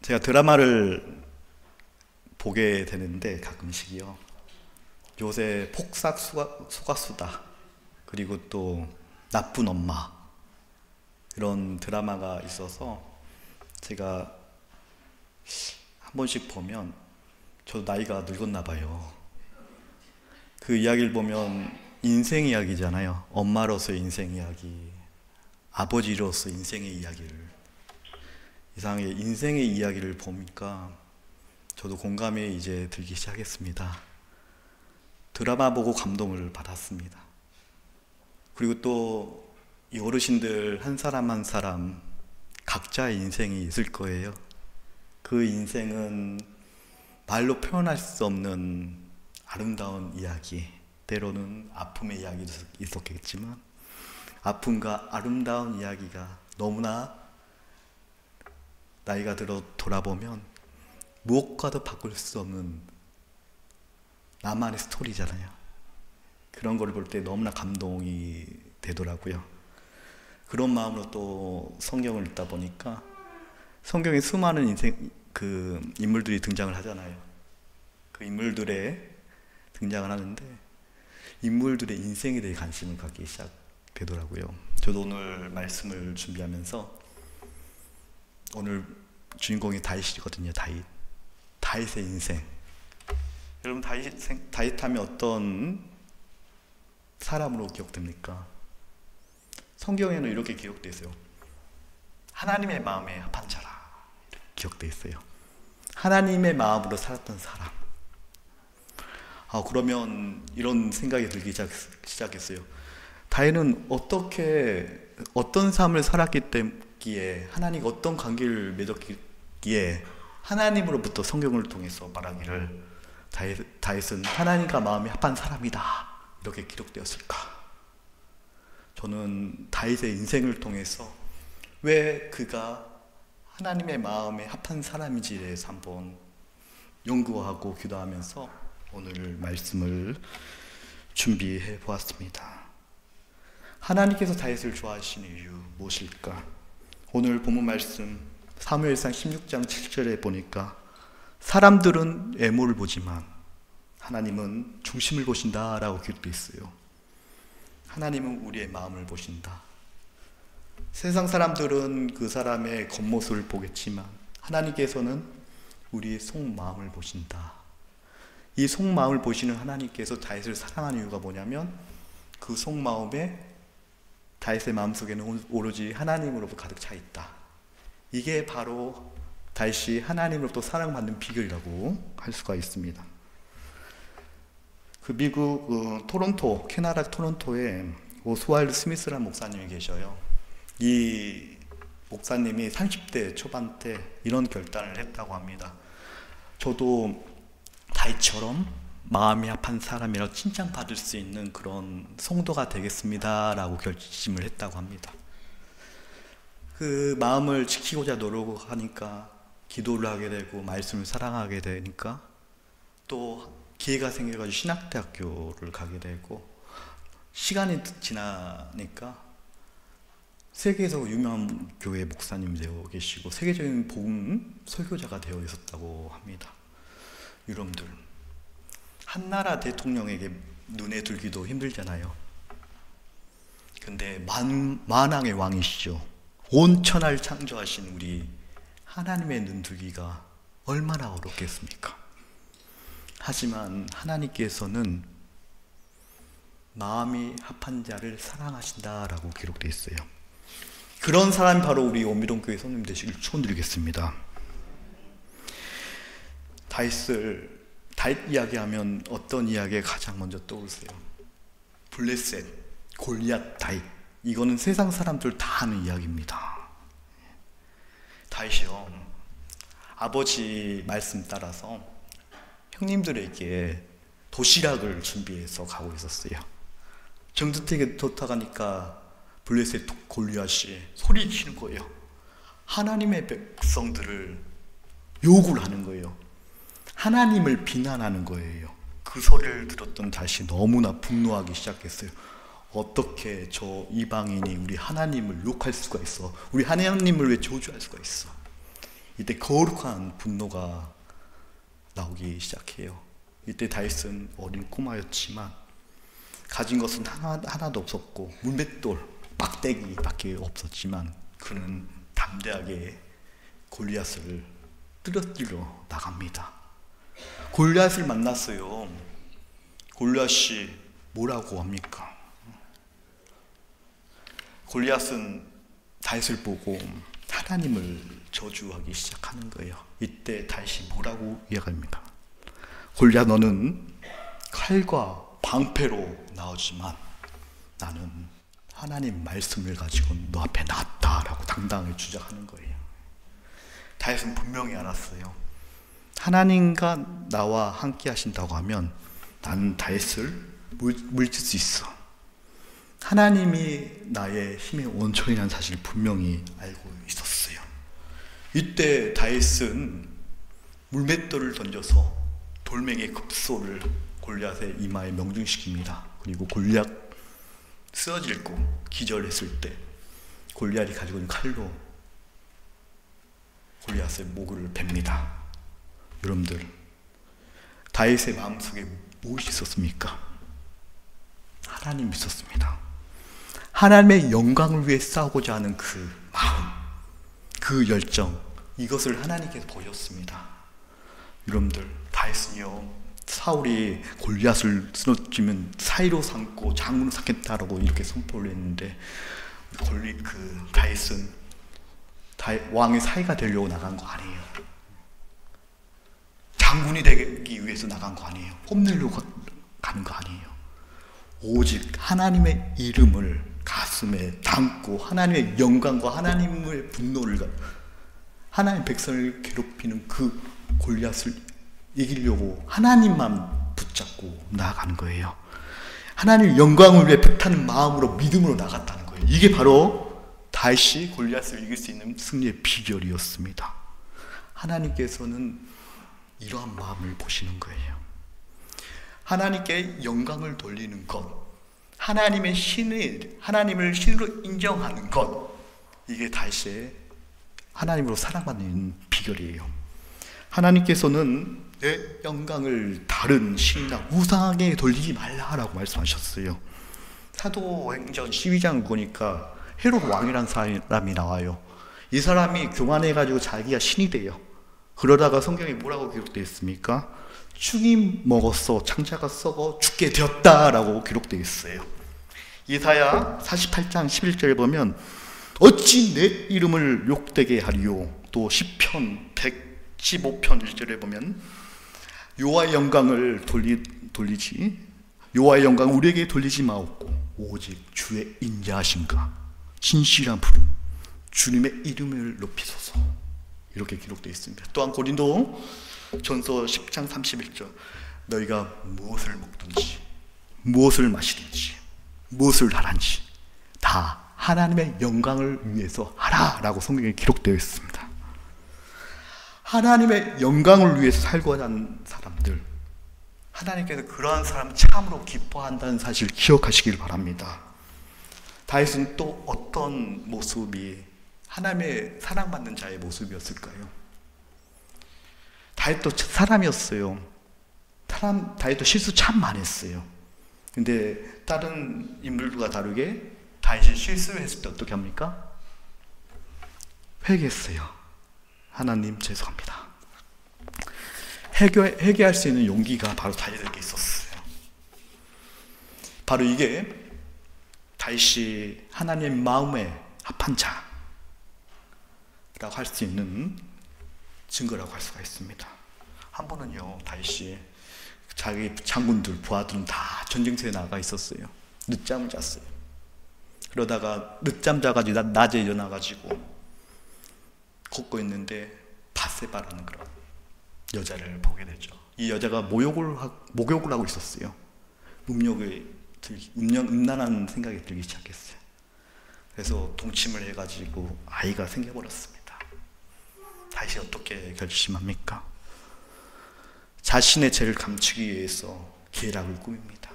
제가 드라마를 보게 되는데 가끔씩이요. 요새 폭삭 속았수다, 그리고 또 나쁜 엄마, 이런 드라마가 있어서 제가 한 번씩 보면 저도 나이가 늙었나 봐요. 그 이야기를 보면 인생 이야기잖아요. 엄마로서의 인생 이야기, 아버지로서의 인생의 이야기를, 이상하게 인생의 이야기를 보니까 저도 공감이 이제 들기 시작했습니다. 드라마 보고 감동을 받았습니다. 그리고 또 이 어르신들 한 사람 한 사람 각자의 인생이 있을 거예요. 그 인생은 말로 표현할 수 없는 아름다운 이야기, 때로는 아픔의 이야기도 있었겠지만 아픔과 아름다운 이야기가 너무나 나이가 들어 돌아보면 무엇과도 바꿀 수 없는 나만의 스토리잖아요. 그런 걸 볼 때 너무나 감동이 되더라고요. 그런 마음으로 또 성경을 읽다 보니까 성경에 수많은 인물들이 등장을 하잖아요. 그 인물들의 등장을 하는데 인물들의 인생에 대해 관심을 갖기 시작되더라고요. 저도 오늘 말씀을 준비하면서, 오늘 주인공이 다윗이거든요. 다윗의 인생. 여러분, 다윗 하면 어떤 사람으로 기억됩니까? 성경에는 이렇게 기록되어 있어요. 하나님의 마음에 합한 자라, 이렇게 기록되어 있어요. 하나님의 마음으로 살았던 사람. 그러면 이런 생각이 들기 시작했어요. 다윗은 어떤 삶을 살았기에, 하나님과 어떤 관계를 맺었기에 하나님으로부터 성경을 통해서 말하기를 다윗은 하나님과 마음이 합한 사람이다, 이렇게 기록되었을까? 저는 다윗의 인생을 통해서 왜 그가 하나님의 마음에 합한 사람인지에 대해서 한번 연구하고 기도하면서 오늘 말씀을 준비해 보았습니다. 하나님께서 다윗을 좋아하시는 이유 무엇일까? 오늘 본문 말씀 사무엘상 16장 7절에 보니까 사람들은 외모를 보지만 하나님은 중심을 보신다라고 기록되어 있어요. 하나님은 우리의 마음을 보신다. 세상 사람들은 그 사람의 겉모습을 보겠지만 하나님께서는 우리의 속마음을 보신다. 이 속마음을 보시는 하나님께서 다윗을 사랑하는 이유가 뭐냐면, 그 속마음에, 다윗의 마음속에는 오로지 하나님으로부터 가득 차 있다. 이게 바로 다윗이 하나님으로부터 사랑받는 비결이라고 할 수가 있습니다. 그 미국 토론토, 캐나다 토론토에 오스왈드 스미스라는 목사님이 계셔요. 이 목사님이 30대 초반 때 이런 결단을 했다고 합니다. 저도 다윗처럼 마음이 합한 사람이라 칭찬받을 수 있는 그런 성도가 되겠습니다 라고 결심을 했다고 합니다. 그 마음을 지키고자 노력하니까, 기도를 하게 되고 말씀을 사랑하게 되니까 또 기회가 생겨가지고 신학대학교를 가게 되고, 시간이 지나니까 세계에서 유명한 교회 목사님 되어 계시고 세계적인 복음 설교자가 되어 있었다고 합니다. 여러분들, 한 나라 대통령에게 눈에 들기도 힘들잖아요. 근데 만왕의 왕이시죠. 온 천하를 창조하신 우리 하나님의 눈 들기가 얼마나 어렵겠습니까? 하지만 하나님께서는 마음이 합한 자를 사랑하신다라고 기록되어 있어요. 그런 사람이 바로 우리 오미동교회 성도님 되시길 축원드리겠습니다. 다윗 이야기하면 어떤 이야기가 가장 먼저 떠오르세요? 블레셋, 골리앗, 다윗. 이거는 세상 사람들 다 아는 이야기입니다. 다윗이요, 아버지 말씀 따라서 형님들에게 도시락을 준비해서 가고 있었어요. 정두택에 도착하니까 블레셋 골리앗이 소리치는 거예요. 하나님의 백성들을 욕을 하는 거예요. 하나님을 비난하는 거예요. 그 소리를 들었던 다윗이 너무나 분노하기 시작했어요. 어떻게 저 이방인이 우리 하나님을 욕할 수가 있어? 우리 하나님을 왜 저주할 수가 있어? 이때 거룩한 분노가 나오기 시작해요. 이때 다윗은 어린 꼬마였지만 가진 것은 하나도 없었고 물맷돌, 빡대기밖에 없었지만 그는 담대하게 골리앗을 쓰러뜨려 나갑니다. 골리앗을 만났어요. 골리앗이 뭐라고 합니까? 골리앗은 다윗을 보고 하나님을 저주하기 시작하는 거예요. 이때 다윗이 뭐라고 이야기합니까? 골리앗, 너는 칼과 방패로 나오지만 나는 하나님 말씀을 가지고 너 앞에 나왔다라고 당당하게 주장하는 거예요. 다윗은 분명히 알았어요. 하나님과 나와 함께 하신다고 하면 나는 다윗을 물질 수 있어. 하나님이 나의 힘의 원천이라는 사실을 분명히 알고 있었어요. 이때 다윗은 물맷돌을 던져서 돌멩이의 급소를 골리앗의 이마에 명중시킵니다. 그리고 골리앗 쓰러지고 기절했을 때 골리앗이 가지고 있는 칼로 골리앗의 목을 뱁니다. 여러분들, 다윗의 마음속에 무엇이 있었습니까? 하나님이 있었습니다. 하나님의 영광을 위해 싸우고자 하는 그 마음, 그 열정, 이것을 하나님께서 보셨습니다. 여러분들, 다윗은요, 사울이 골리앗을 쓰러지면 사이로 삼고 장군을 삼겠다라고 이렇게 선포를 했는데 다윗은 왕의 사이가 되려고 나간 거 아니에요. 장군이 되기 위해서 나간 거 아니에요. 뽐내려고 가는 거 아니에요. 오직 하나님의 이름을 가슴에 담고 하나님의 영광과 하나님의 분노를, 하나님 백성을 괴롭히는 그 골리앗을 이기려고 하나님만 붙잡고 나아가는 거예요. 하나님의 영광을 위해 불타는 마음으로, 믿음으로 나갔다는 거예요. 이게 바로 다윗이 골리앗을 이길 수 있는 승리의 비결이었습니다. 하나님께서는 이러한 마음을 보시는 거예요. 하나님께 영광을 돌리는 것, 하나님의 하나님을 신으로 인정하는 것, 이게 다윗의 하나님으로 사랑받는 비결이에요. 하나님께서는 내 영광을 다른 신이나 우상에게 돌리지 말라라고 말씀하셨어요. 사도행전 12장 보니까 헤롯 왕이라는 사람이 나와요. 이 사람이 교만해가지고 자기가 신이 돼요. 그러다가 성경에 뭐라고 기록되어 있습니까? 죽이 먹었어, 창자가 썩어 죽게 되었다라고 기록되어 있어요. 이사야 48장 11절에 보면 어찌 내 이름을 욕되게 하리요. 또 시편 115편 1절에 보면 여호와의 영광을 돌리지, 여호와의 영광을 우리에게 돌리지 마옵고 오직 주의 인자하심과 진실한 부름 주님의 이름을 높이소서, 이렇게 기록되어 있습니다. 또한 고린도 전서 10장 31절, 너희가 무엇을 먹든지 무엇을 마시든지 무엇을 하란지 다 하나님의 영광을 위해서 하라라고 성경에 기록되어 있습니다. 하나님의 영광을 위해서 살고자 하는 사람들, 하나님께서 그러한 사람 참으로 기뻐한다는 사실을 기억하시길 바랍니다. 다윗은 또 어떤 모습이 하나님의 사랑받는 자의 모습이었을까요? 다윗도 사람이었어요. 다윗도 실수 참 많이 했어요. 근데 다른 인물과 다르게 다윗이 실수를 했을 때 어떻게 합니까? 회개했어요. 하나님 죄송합니다. 회개할 수 있는 용기가 바로 다윗에게 있었어요. 바로 이게 다윗이 하나님의 마음에 합한 자라고 할 수 있는 증거라고 할 수가 있습니다. 한 번은요, 다윗이 자기 장군들, 부하들은 다 전쟁터에 나가 있었어요. 늦잠을 잤어요. 그러다가 늦잠 자가지고 낮에 일어나가지고 걷고 있는데 바세바라는 그런 여자를 보게 되죠. 이 여자가 목욕을 하고 있었어요. 음란한 생각이 들기 시작했어요. 그래서 동침을 해가지고 아이가 생겨버렸습니다. 다윗이 어떻게 결심합니까? 자신의 죄를 감추기 위해서 계략을 꾸밉니다.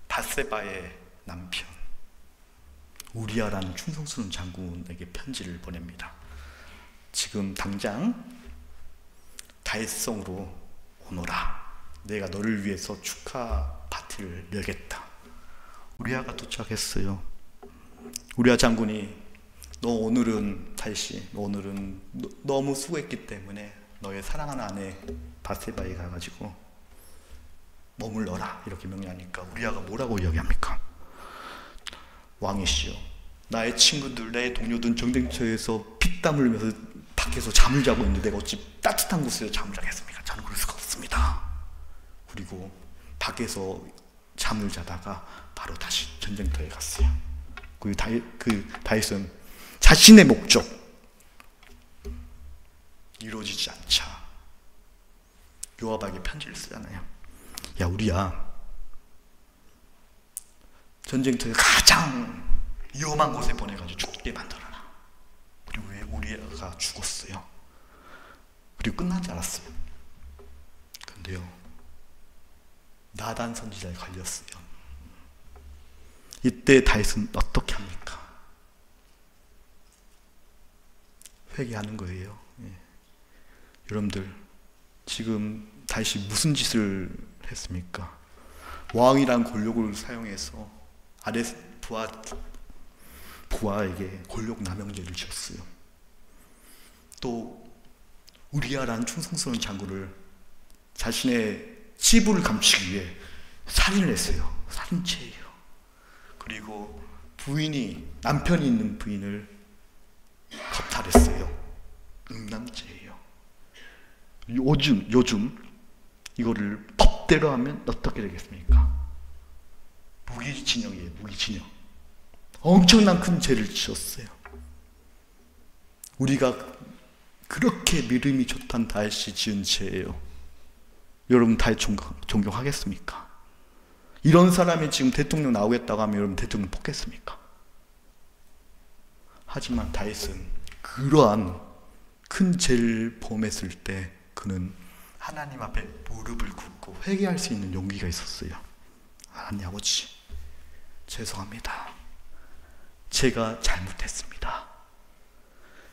바세바의 남편 우리아라는 충성스러운 장군에게 편지를 보냅니다. 지금 당장 다윗성으로 오너라. 내가 너를 위해서 축하 파티를 열겠다. 우리아가 도착했어요. 우리아 장군이 너 오늘은 다윗이 오늘은 너무 수고했기 때문에 너의 사랑하는 아내 바세바에 가가지고 머물러라 이렇게 명령하니까 우리아가 뭐라고 이야기합니까? 왕이시여, 나의 친구들, 내 동료들은 전쟁터에서 피땀 흘리면서 밖에서 잠을 자고 있는데 내가 어찌 따뜻한 곳에서 잠을 자겠습니까? 저는 그럴 수가 없습니다. 그리고 밖에서 잠을 자다가 바로 다시 전쟁터에 갔어요. 그 다윗은 자신의 목적 이루어지지 않자 요압에게 편지를 쓰잖아요. 야, 우리야, 전쟁터에 가장 위험한 곳에 보내가지고 죽게 만들어라. 그리고 왜 우리가 죽었어요? 그리고 끝나지 않았어요. 근데요, 나단 선지자에 걸렸어요. 이때 다윗은 어떻게 합니까? 회개하는 거예요. 예. 여러분들, 지금 다윗이 무슨 짓을 했습니까? 왕이란 권력을 사용해서 아래 부하에게 권력 남용죄를 지었어요. 또 우리아라는 충성스러운 장군을 자신의 치부를 감추기 위해 살인을 했어요. 살인죄예요. 그리고 남편이 있는 부인을 겁탈했어요. 음란죄예요. 요즘 이거를 법대로 하면 어떻게 되겠습니까? 무기징역이에요. 무기징역. 엄청난 큰 죄를 지었어요. 우리가 그렇게 믿음이 좋단 다윗이 지은 죄예요. 여러분 다윗 존경하겠습니까? 이런 사람이 지금 대통령 나오겠다고 하면 여러분 대통령 뽑겠습니까? 하지만 다윗은 그러한 큰 죄를 범했을 때 그는 하나님 앞에 무릎을 꿇고 회개할 수 있는 용기가 있었어요. 하나님 아버지, 죄송합니다. 제가 잘못했습니다.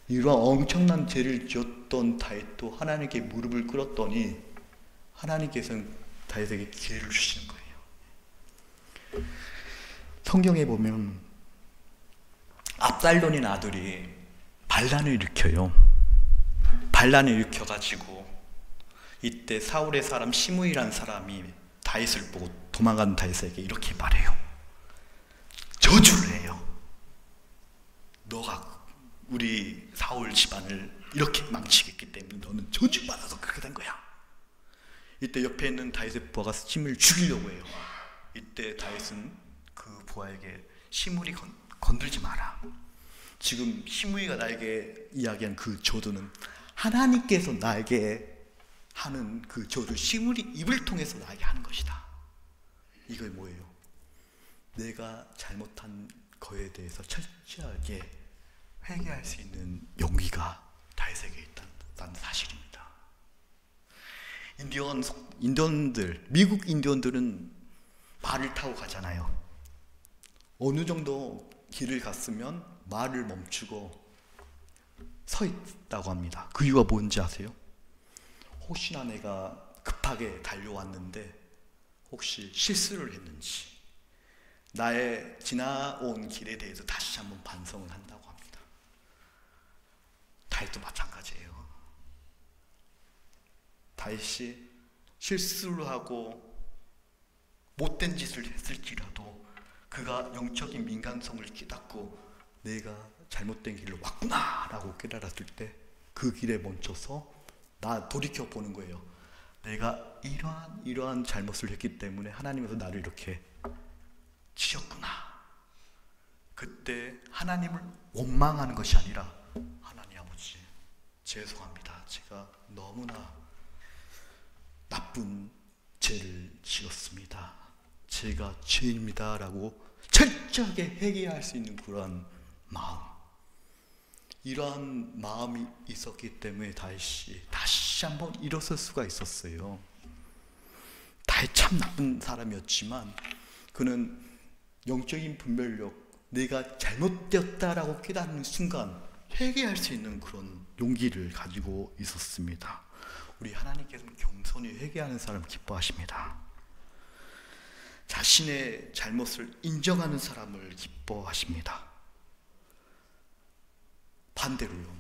이러한 엄청난 죄를 지었던 다윗도 하나님께 무릎을 꿇었더니 하나님께서는 다윗에게 기회를 주시는 거예요. 성경에 보면 압살론인 아들이 반란을 일으켜요. 반란을 일으켜가지고 이때 사울의 사람 시므이라는 사람이 다윗을 보고 도망간 다윗에게 이렇게 말해요. 저주를 해요. 너가 우리 사울 집안을 이렇게 망치겠기 때문에 너는 저주받아서 그렇게 된 거야. 이때 옆에 있는 다윗의 부하가 시므이를 죽이려고 해요. 이때 다윗은 그 부하에게 시므이 건들지 마라. 지금 시므이가 나에게 이야기한 그 저주는 하나님께서 나에게 하는 그 저주, 시므이 입을 통해서 나에게 하는 것이다. 이게 뭐예요? 내가 잘못한 거에 대해서 철저하게 회개할 수 있는 용기가 다윗에게 있다는 사실입니다. 인디언들, 미국 인디언들은 말을 타고 가잖아요. 어느 정도 길을 갔으면 말을 멈추고 서 있다고 합니다. 그 이유가 뭔지 아세요? 혹시나 내가 급하게 달려왔는데 혹시 실수를 했는지 나의 지나온 길에 대해서 다시 한번 반성을 한다고 합니다. 다윗도 마찬가지예요. 다윗이 실수를 하고 못된 짓을 했을지라도 그가 영적인 민감성을 깨닫고 내가 잘못된 길을 왔구나 라고 깨달았을 때 그 길에 멈춰서 돌이켜보는 거예요. 내가 이러한 잘못을 했기 때문에 하나님께서 나를 이렇게 치셨구나. 그때 하나님을 원망하는 것이 아니라 하나님 아버지, 죄송합니다. 제가 너무나 나쁜 죄를 지었습니다. 제가 죄인입니다 라고 철저하게 회개할 수 있는 그러한 마음, 이러한 마음이 있었기 때문에 다윗이 다시 한번 일어설 수가 있었어요. 다윗 참 나쁜 사람이었지만 그는 영적인 분별력, 내가 잘못되었다라고 깨닫는 순간 회개할 수 있는 그런 용기를 가지고 있었습니다. 우리 하나님께서는 겸손히 회개하는 사람을 기뻐하십니다. 자신의 잘못을 인정하는 사람을 기뻐하십니다. 반대로요,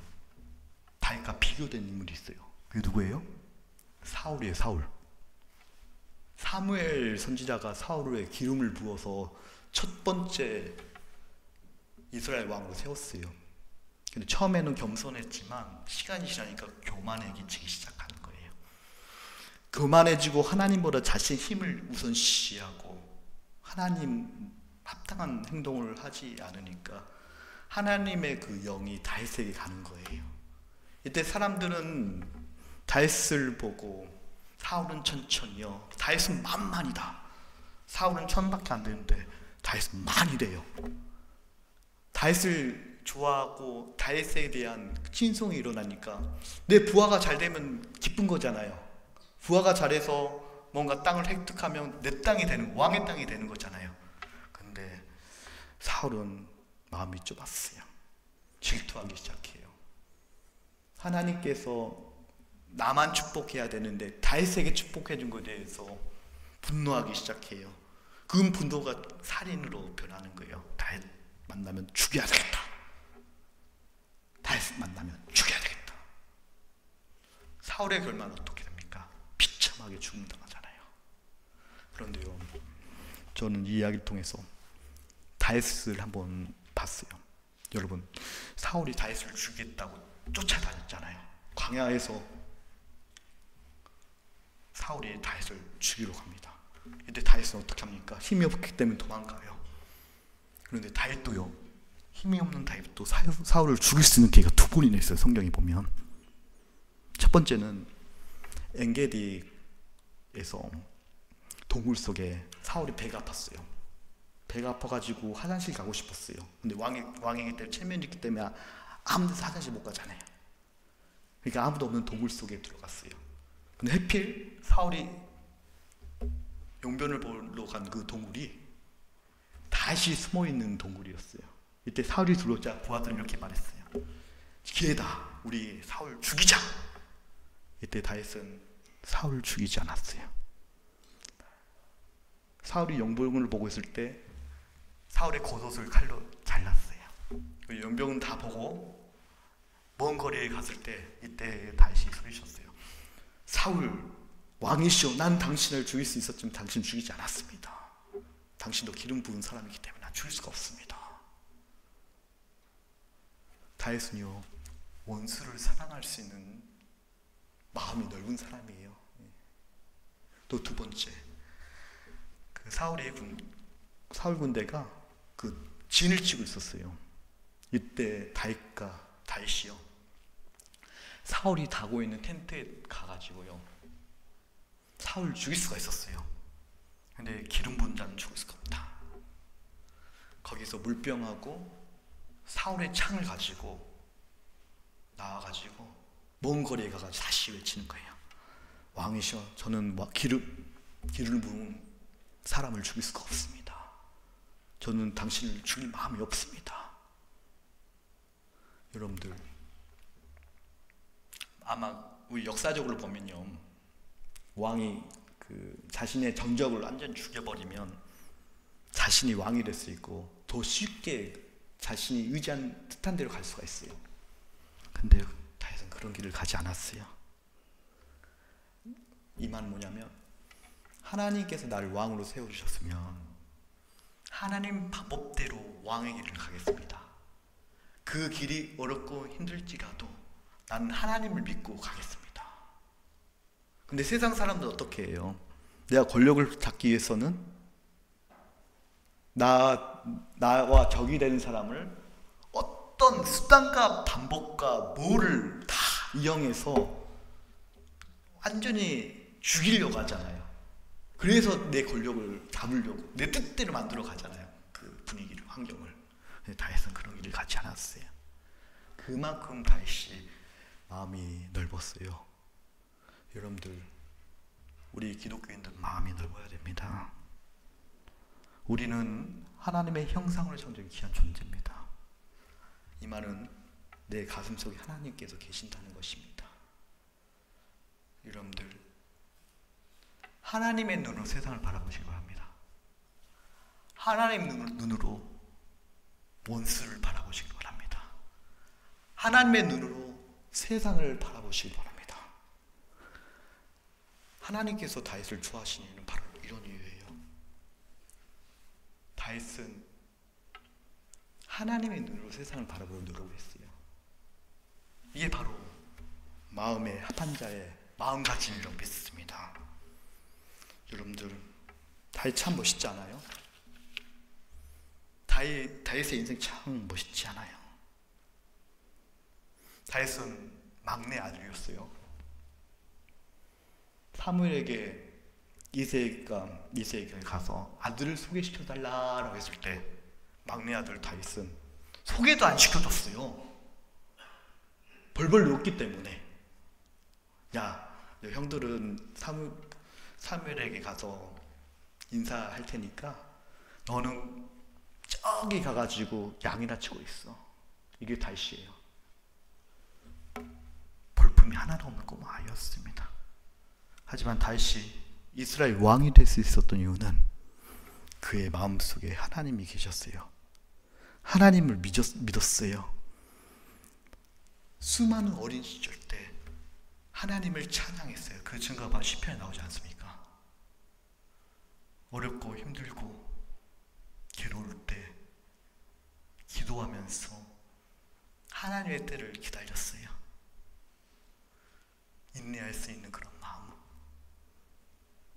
다윗과 비교된 인물이 있어요. 그게 누구예요? 사울이에요. 사울. 사무엘 선지자가 사울에 기름을 부어서 첫 번째 이스라엘 왕으로 세웠어요. 근데 처음에는 겸손했지만 시간이 지나니까 교만해지기 시작하는 거예요. 교만해지고 하나님보다 자신의 힘을 우선시하고 하나님 합당한 행동을 하지 않으니까 하나님의 그 영이 다윗에게 가는 거예요. 이때 사람들은 다윗을 보고 사울은 천천히요, 다윗은 만만이다. 사울은 천밖에 안 되는데 다윗은 만이래요. 다윗을 좋아하고 다윗에 대한 친송이 일어나니까 내 부하가 잘 되면 기쁜 거잖아요. 부하가 잘해서 뭔가 땅을 획득하면 내 땅이 되는, 왕의 땅이 되는 거잖아요. 근데 사울은 마음이 좁았어요. 질투하기 시작해요. 하나님께서 나만 축복해야 되는데 다윗에게 축복해 준 것에 대해서 분노하기 시작해요. 그 분노가 살인으로 변하는 거예요. 다윗 만나면 죽여야 되겠다. 다윗 만나면 죽여야 되겠다. 사울의 결말은 어떻게 됩니까? 비참하게 죽음당하잖아요. 그런데요, 저는 이 이야기를 통해서 다윗을 한번 봤어요. 여러분, 사울이 다윗을 죽이겠다고 쫓아다녔잖아요. 광야에서 사울이 다윗을 죽이러 갑니다. 이때 다윗은 어떻게 합니까? 힘이 없기 때문에 도망가요. 그런데 다윗도요, 힘이 없는 다윗도 사울을 죽일 수 있는 기회가 두 번이나 있어요. 성경에 보면 첫 번째는 엔게디에서 동굴 속에 사울이 배가 아팠어요. 배가 아파가지고 화장실 가고 싶었어요. 근데 왕이기 때문에 체면이 있기 때문에 아무 데서 화장실 못 가잖아요. 그러니까 아무도 없는 동굴 속에 들어갔어요. 근데 하필 사울이 용변을 보러 간 그 동굴이 다시 숨어있는 동굴이었어요. 이때 사울이 들어오자 부하들은 이렇게 말했어요. 기회다, 우리 사울 죽이자. 이때 다윗은 사울을 죽이지 않았어요. 사울이 용병을 보고 있을 때 사울의 겉옷을 칼로 잘랐어요. 용병은 다 보고 먼 거리에 갔을 때 이때 다윗이 소리쳤어요. 사울 왕이시오, 난 당신을 죽일 수 있었지만 당신 죽이지 않았습니다. 당신도 기름 부은 사람이기 때문에 난 죽일 수가 없습니다. 다윗은요, 원수를 사랑할 수 있는 마음이 넓은 사람이에요. 또 두 번째, 그 사울 군대가 그 진을 치고 있었어요. 이때 다윗이요, 사울이 타고 있는 텐트에 가가지고요, 사울 죽일 수가 있었어요. 근데 기름 부은 자는 죽을 수가 없다. 거기서 물병하고 사울의 창을 가지고 나와가지고 먼 거리에 가가지고 다시 외치는 거예요. 왕이시여, 저는 기름을 부은 사람을 죽일 수가 없습니다. 저는 당신을 죽일 마음이 없습니다. 여러분들, 아마 우리 역사적으로 보면요, 왕이 자신의 정적을 완전히 죽여버리면 자신이 왕이 될 수 있고 더 쉽게 자신이 의지한 뜻한 대로 갈 수가 있어요. 근데 다윗은 그런 길을 가지 않았어요. 이 말은 뭐냐면, 하나님께서 나를 왕으로 세워주셨으면 하나님 방법대로 왕의 길을 가겠습니다. 그 길이 어렵고 힘들지라도 나는 하나님을 믿고 가겠습니다. 근데 세상 사람들은 어떻게 해요? 내가 권력을 잡기 위해서는 나와 적이 되는 사람을 어떤 수단과 방법과 뭐를 다 이용해서 완전히 죽이려고 하잖아요. 그래서 내 권력을 잡으려고 내 뜻대로 만들어 가잖아요. 그 분위기를, 환경을. 근데 다윗은 그런 길을 가지 않았어요. 그만큼 다윗이 마음이 넓었어요. 여러분들, 우리 기독교인들 마음이 넓어야 됩니다. 우리는 하나님의 형상으로 창조된 귀한 존재입니다. 이 말은 내 가슴속에 하나님께서 계신다는 것입니다. 여러분, 하나님의 눈으로 세상을 바라보시기 바랍니다. 하나님의 눈으로 원수를 바라보시기 바랍니다. 하나님의 눈으로 세상을 바라보시기 바랍니다. 하나님께서 다윗을 좋아하시는 이유는 바로 이런 이유예요. 다윗은 하나님의 눈으로 세상을 바라보는 노력을 했어요. 이게 바로 마음의 합한 자의 마음가짐이라고 믿습니다. 여러분들, 다윗 참 멋있지 않아요? 다윗의 인생 참 멋있지 않아요? 다윗은 막내 아들이었어요. 사무엘에게 이새에게 가서 아들을 소개시켜달라고 했을 때 막내 아들 다윗은 소개도 안 시켜줬어요. 벌벌 놀기 때문에. 야, 형들은 사무엘에게 가서 인사할 테니까 너는 저기 가가지고 양이나 치고 있어. 이게 다윗이에요. 볼품이 하나도 없는 꼬마아이였습니다. 하지만 다윗이 이스라엘 왕이 될 수 있었던 이유는 그의 마음속에 하나님이 계셨어요. 하나님을 믿었어요. 수많은 어린 시절 때 하나님을 찬양했어요. 그 증거가 시편에 나오지 않습니까? 어렵고 힘들고 괴로울 때 기도하면서 하나님의 때를 기다렸어요. 인내할 수 있는 그런 마음.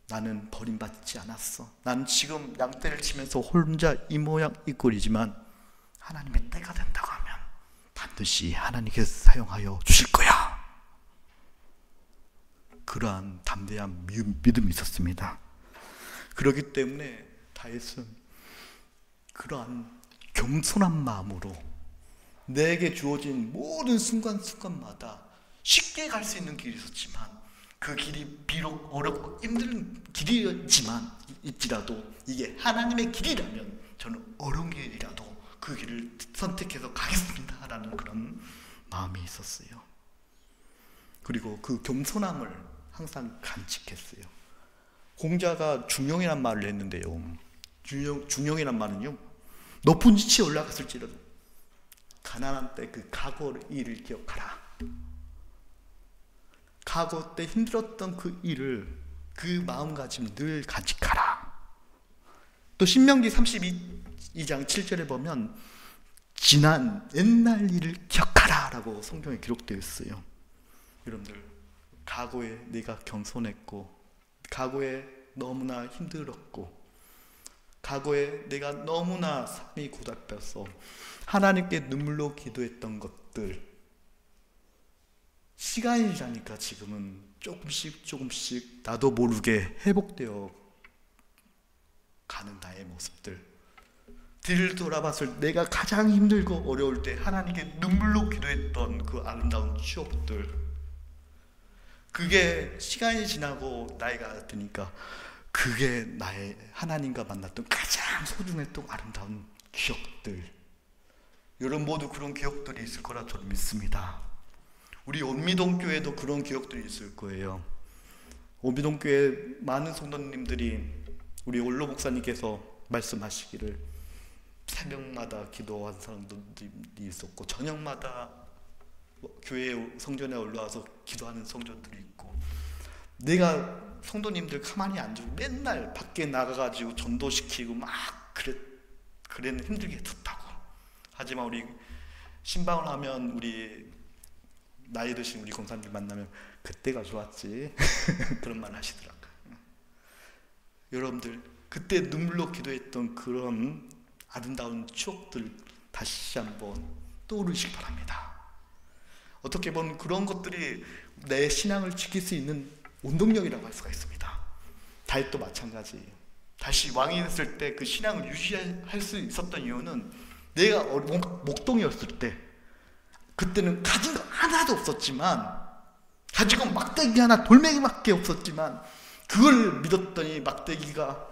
나는 버림받지 않았어. 난 지금 양떼를 치면서 혼자 이 모양 이 꼴이지만 하나님의 때가 된다고 하면 반드시 하나님께서 사용하여 주실 거야. 그러한 담대한 믿음이 있었습니다. 그렇기 때문에 다윗은 그러한 겸손한 마음으로 내게 주어진 모든 순간순간마다 쉽게 갈 수 있는 길이 있었지만 그 길이 비록 어렵고 힘든 길이었지만 이게 하나님의 길이라면 저는 어려운 길이라도 그 길을 선택해서 가겠습니다 라는 그런 마음이 있었어요. 그리고 그 겸손함을 항상 간직했어요. 공자가 중용이란 말을 했는데요, 중용이란 말은요, 높은 위치에 올라갔을지라도 가난한 때 그 과거의 일을 기억하라. 과거 때 힘들었던 그 일을, 그 마음가짐 늘 간직하라. 또 신명기 32장 7절에 보면 지난 옛날 일을 기억하라 라고 성경에 기록되어 있어요. 여러분들, 과거에 내가 겸손했고, 과거에 너무나 힘들었고, 과거에 내가 너무나 삶이 고달파서 하나님께 눈물로 기도했던 것들, 시간이 지나니까 지금은 조금씩 나도 모르게 회복되어 가는 나의 모습들, 뒤를 돌아봤을 때 내가 가장 힘들고 어려울 때 하나님께 눈물로 기도했던 그 아름다운 추억들, 그게 시간이 지나고 나이가 드니까 그게 나의 하나님과 만났던 가장 소중했던 아름다운 기억들. 여러분 모두 그런 기억들이 있을 거라 저는 믿습니다. 우리 온미동 교회도 그런 기억들이 있을 거예요. 온미동 교회 많은 성도님들이 우리 올로 목사님께서 말씀하시기를 새벽마다 기도한 사람들이 있었고, 저녁마다 교회 성전에 올라와서 기도하는 성전들이 있고, 내가 성도님들 가만히 안 두고 맨날 밖에 나가가지고 전도시키고 막 그랬는 힘들게 했다고. 하지만 우리 신방을 하면 우리 나이 드신 우리 권사님 만나면 그때가 좋았지 그런 말 하시더라고요. 여러분들, 그때 눈물로 기도했던 그런 아름다운 추억들 다시 한번 떠오르시기 바랍니다. 어떻게 보면 그런 것들이 내 신앙을 지킬 수 있는 원동력이라고 할 수가 있습니다. 다윗도 마찬가지예요. 다시 왕이 됐을 때 그 신앙을 유지할 수 있었던 이유는 내가 목동이었을 때, 그때는 가진 거 하나도 없었지만, 가진 건 막대기 하나, 돌멩이밖에 없었지만 그걸 믿었더니 막대기가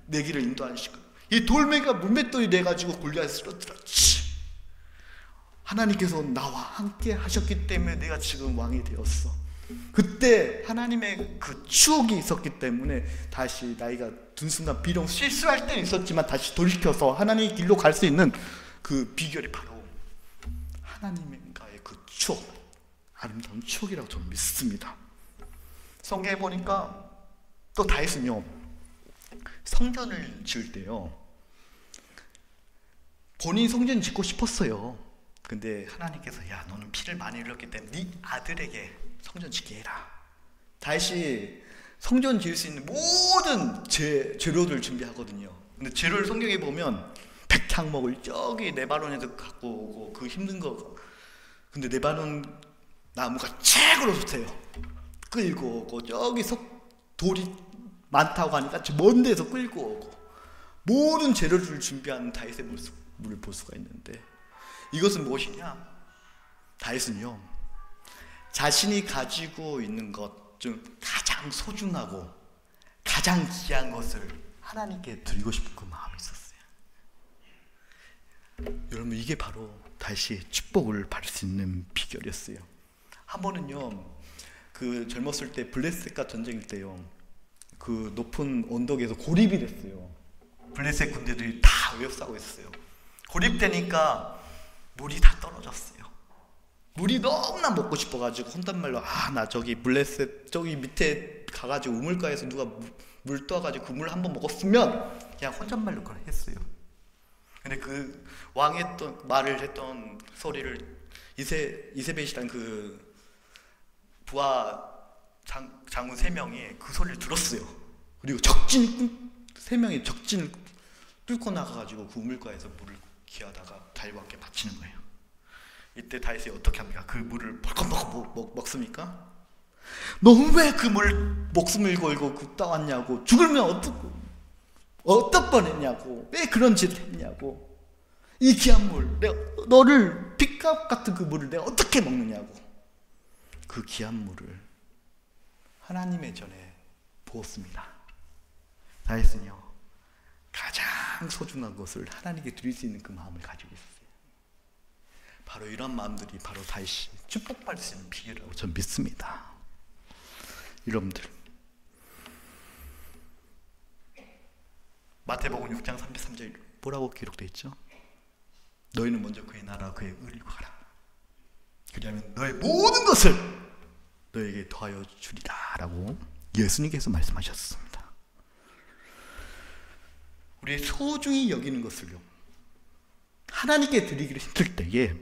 내 길을 인도하시고, 이 돌멩이가 물맷돌이 돼가지고 골리앗을 쓰러뜨렸지. 하나님께서 나와 함께 하셨기 때문에 내가 지금 왕이 되었어. 그때 하나님의 그 추억이 있었기 때문에 다시 나이가 든 순간 비록 실수할 때는 있었지만 다시 돌이켜서 하나님의 길로 갈 수 있는 그 비결이 바로 하나님과의 그 추억, 아름다운 추억이라고 저는 믿습니다. 성경에 보니까 또 다윗은요, 성전을 지을 때요, 본인이 성전 짓고 싶었어요. 근데 하나님께서 야, 너는 피를 많이 흘렸기 때문에 네 아들에게 성전 짓게 해라. 다시 성전 지을 수 있는 모든 재료들 준비하거든요. 근데 재료를 성경에 보면 백향목을 저기 레바논에서 갖고 오고 그 힘든 거, 근데 레바논 나무가 최고로 좋대요. 끌고 오고 저기서 돌이 많다고 하니까 먼 데서 끌고 오고 모든 재료를 준비하는 다윗의 모습을 볼 수가 있는데, 이것은 무엇이냐? 다윗은요, 자신이 가지고 있는 것 중 가장 소중하고 가장 귀한 것을 하나님께 드리고 싶은 그 마음이 있었어요. 여러분, 이게 바로 다윗이 축복을 받을 수 있는 비결이었어요. 한 번은요, 그 젊었을 때 블레셋과 전쟁일 때요, 그 높은 언덕에서 고립이 됐어요. 블레셋 군대들이 다 외워싸고 있었어요. 고립되니까 물이 다 떨어졌어요. 물이 너무나 먹고 싶어가지고 혼잣말로 나 저기 블레셋 저기 밑에 가가지고 우물가에서 누가 물 떠가지고 그 물 한번 먹었으면, 그냥 혼잣말로 그걸 했어요. 근데 그 왕이 말을 했던 소리를 이세벳이란 그 부하 장군 3명이 그 소리를 들었어요. 그리고 3명이 적진을 뚫고 나가가지고 그 우물가에서 물을 기하다가 다윗왕께 바치는 거예요. 이때 다윗이 어떻게 합니까? 그 물을 벌컥 먹습니까? 너는 왜 그 물 목숨을 걸고 따왔냐고, 죽으면 어떨 뻔했냐고, 왜 그런 짓을 했냐고, 이 귀한 물, 너를 핏값 같은 그 물을 내가 어떻게 먹느냐고. 그 귀한 물을 하나님의 전에 부었습니다. 다윗은요, 가장 소중한 것을 하나님께 드릴 수 있는 그 마음을 가지고 있었어요. 바로 이런 마음들이 바로 다윗이 축복받을 수 있는 비결이라고 저는 믿습니다. 여러분들, 마태복음 6장 33절 뭐라고 기록되어 있죠? 너희는 먼저 그의 나라와 그의 의를 구하라. 그리하면 너의 모든 것을 너에게 더하여 주리라 라고 예수님께서 말씀하셨습니다. 우리 소중히 여기는 것을요, 하나님께 드리기를 힘들 때에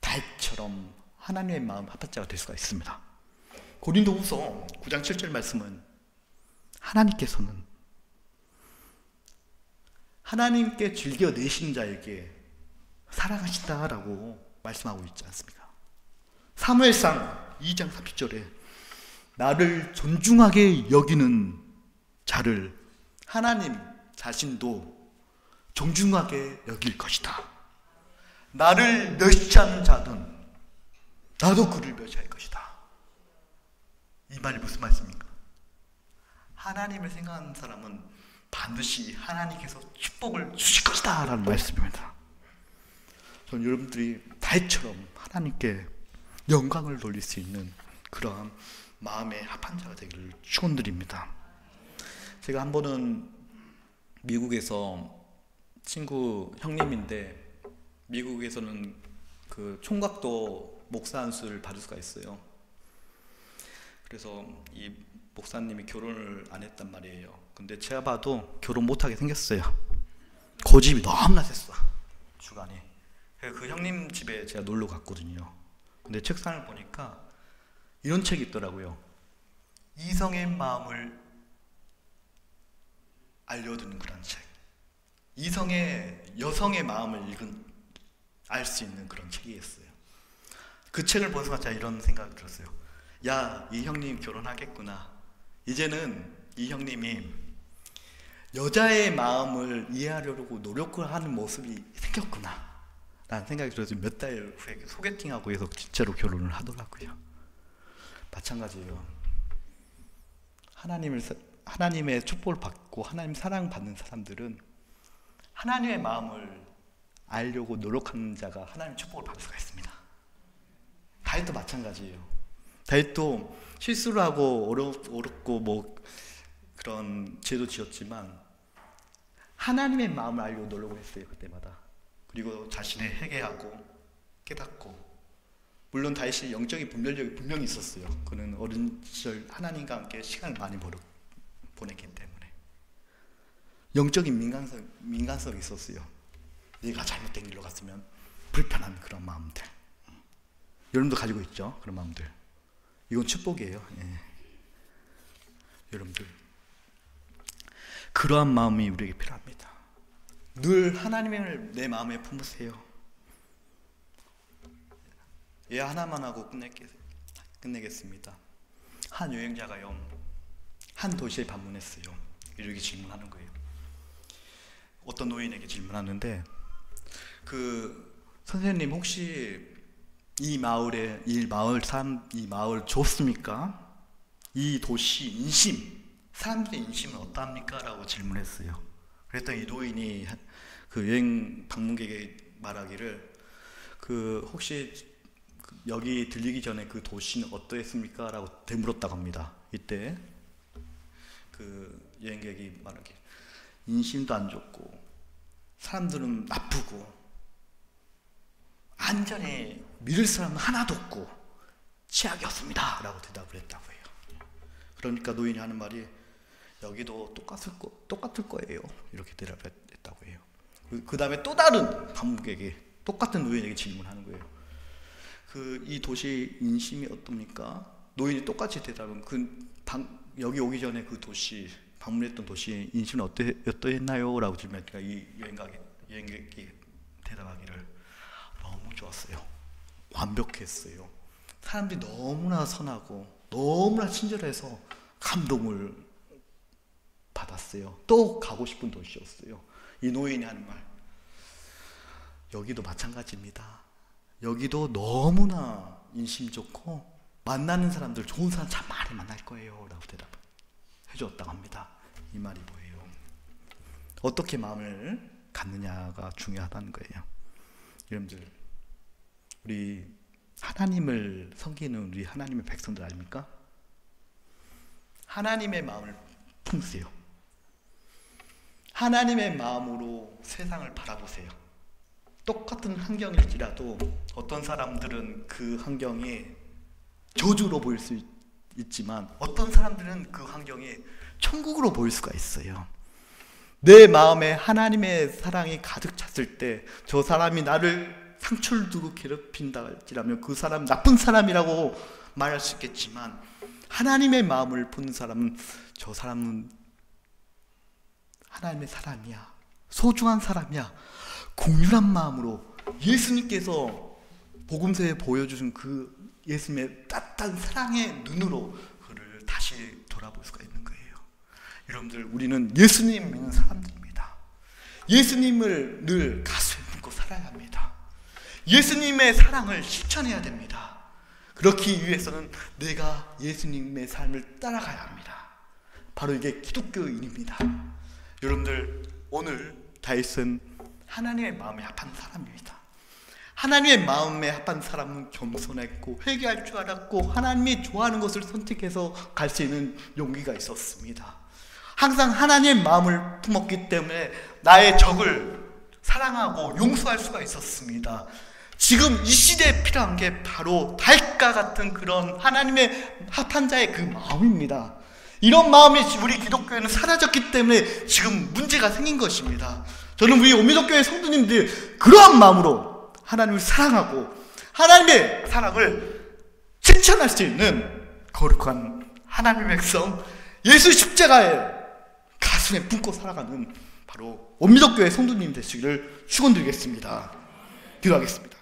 다윗처럼 하나님의 마음 합한자가 될 수가 있습니다. 고린도후서 9장 7절 말씀은 하나님께서는 하나님께 즐겨 내신 자에게 사랑하신다라고 말씀하고 있지 않습니까? 사무엘상 2장 30절에 나를 존중하게 여기는 자를 하나님 자신도 존중하게 여길 것이다. 나를 멸시하는 자는 나도 그를 멸시할 것이다. 이 말이 무슨 말씀입니까? 하나님을 생각하는 사람은 반드시 하나님께서 축복을 주실 것이다 라는 말씀입니다. 저는 여러분들이 다윗처럼 하나님께 영광을 돌릴 수 있는 그러한 마음의 합한 자가 되기를 축원드립니다. 제가 한 번은 미국에서 친구 형님인데, 미국에서는 그 총각도 목사 안수를 받을 수가 있어요. 그래서 이 목사님이 결혼을 안 했단 말이에요. 근데 제가 봐도 결혼 못하게 생겼어요. 고집이 너무나 셌어, 주관이. 그 형님 집에 제가 놀러 갔거든요. 근데 책상을 보니까 이런 책이 있더라고요. 이성의 마음을 알려주는 그런 책. 여성의 마음을 알 수 있는 그런 책이었어요. 그 책을 보는 순간 제가 이런 생각이 들었어요. 야, 이 형님 결혼하겠구나. 이제는 이 형님이 여자의 마음을 이해하려고 노력을 하는 모습이 생겼구나 라는 생각이 들어서 몇 달 후에 소개팅하고 해서 진짜로 결혼을 하더라고요. 마찬가지예요. 하나님의 축복을 받고 하나님 사랑 받는 사람들은 하나님의 마음을 알려고 노력하는 자가 하나님의 축복을 받을 수가 있습니다. 다윗도 마찬가지예요. 다윗도 실수를 하고 어렵고 뭐 그런 죄도 지었지만 하나님의 마음을 알고 노력을 했어요. 그때마다. 그리고 자신의 회개하고 깨닫고, 물론 다윗이 영적인 분별력이 분명히 있었어요. 그는 어린 시절 하나님과 함께 시간을 많이 보냈기 때문에 영적인 민감성이 있었어요. 내가 잘못된 길로 갔으면 불편한 그런 마음들. 여러분도 가지고 있죠? 그런 마음들. 이건 축복이에요. 예. 여러분들 그러한 마음이 우리에게 필요합니다. 늘 하나님을 내 마음에 품으세요. 예, 하나만 하고 끝내겠습니다. 한 여행자가요, 한 도시에 방문했어요. 이렇게 질문하는 거예요. 어떤 노인에게 질문하는데, 선생님 혹시 이 마을 좋습니까? 이 도시 인심, 사람들의 인심은 어떠합니까? 라고 질문했어요. 그랬더니 이 노인이 그 여행 방문객에게 말하기를, 혹시 여기 들리기 전에 그 도시는 어떠했습니까? 라고 되물었다고 합니다. 이때 그 여행객이 말하기를, 인심도 안 좋고 사람들은 나쁘고 안전에 믿을 사람은 하나도 없고 최악이었습니다 라고 대답을 했다고 해요. 그러니까 노인이 하는 말이, 여기도 똑같을 거예요, 이렇게 대답을 했다고 해요. 그 다음에 또 다른 방문객이 똑같은 노인에게 질문하는 거예요. 이 도시 인심이 어떻습니까? 노인이 똑같이 대답은, 여기 오기 전에 그 도시, 방문했던 도시 인심은 어떠했나요? 라고 질문하니까 이 여행객이 대답하기를, 너무 좋았어요. 완벽했어요. 사람들이 너무나 선하고 너무나 친절해서 감동을 받았어요. 또 가고 싶은 도시였어요. 이 노인이 하는 말, 여기도 마찬가지입니다. 여기도 너무나 인심 좋고 만나는 사람들, 좋은 사람 참 많이 만날 거예요 라고 대답해 주었다고 합니다. 이 말이 뭐예요? 어떻게 마음을 갖느냐가 중요하다는 거예요. 여러분들, 우리 하나님을 섬기는 우리 하나님의 백성들 아닙니까? 하나님의 마음을 품으세요. 하나님의 마음으로 세상을 바라보세요. 똑같은 환경일지라도 어떤 사람들은 그 환경이 저주로 보일 수 있지만 어떤 사람들은 그 환경이 천국으로 보일 수가 있어요. 내 마음에 하나님의 사랑이 가득 찼을 때 저 사람이 나를 상처를 두고 괴롭힌다 할지라면 그 사람 나쁜 사람이라고 말할 수 있겠지만, 하나님의 마음을 푸는 사람은, 저 사람은 하나님의 사람이야, 소중한 사람이야, 공유한 마음으로 예수님께서 복음서에 보여주신 그 예수님의 따뜻한 사랑의 눈으로 그를 다시 돌아볼 수가 있는 거예요. 여러분들, 우리는 예수님 믿는 사람들입니다. 예수님을 늘 가슴에 품고 살아야 합니다. 예수님의 사랑을 실천해야 됩니다. 그렇기 위해서는 내가 예수님의 삶을 따라가야 합니다. 바로 이게 기독교인입니다. 여러분들, 오늘 다윗은 하나님의 마음에 합한 사람입니다. 하나님의 마음에 합한 사람은 겸손했고 회개할 줄 알았고 하나님이 좋아하는 것을 선택해서 갈 수 있는 용기가 있었습니다. 항상 하나님의 마음을 품었기 때문에 나의 적을 사랑하고 용서할 수가 있었습니다. 지금 이 시대에 필요한 게 바로 다윗과 같은 그런 하나님의 합한 자의 그 마음입니다. 이런 마음이 우리 기독교에는 사라졌기 때문에 지금 문제가 생긴 것입니다. 저는 우리 오미독교회 성도님들 그러한 마음으로 하나님을 사랑하고 하나님의 사랑을 실천할 수 있는 거룩한 하나님의 백성, 예수 십자가에 가슴에 품고 살아가는 바로 오미독교회 성도님 되시기를 축원드리겠습니다. 기도하겠습니다.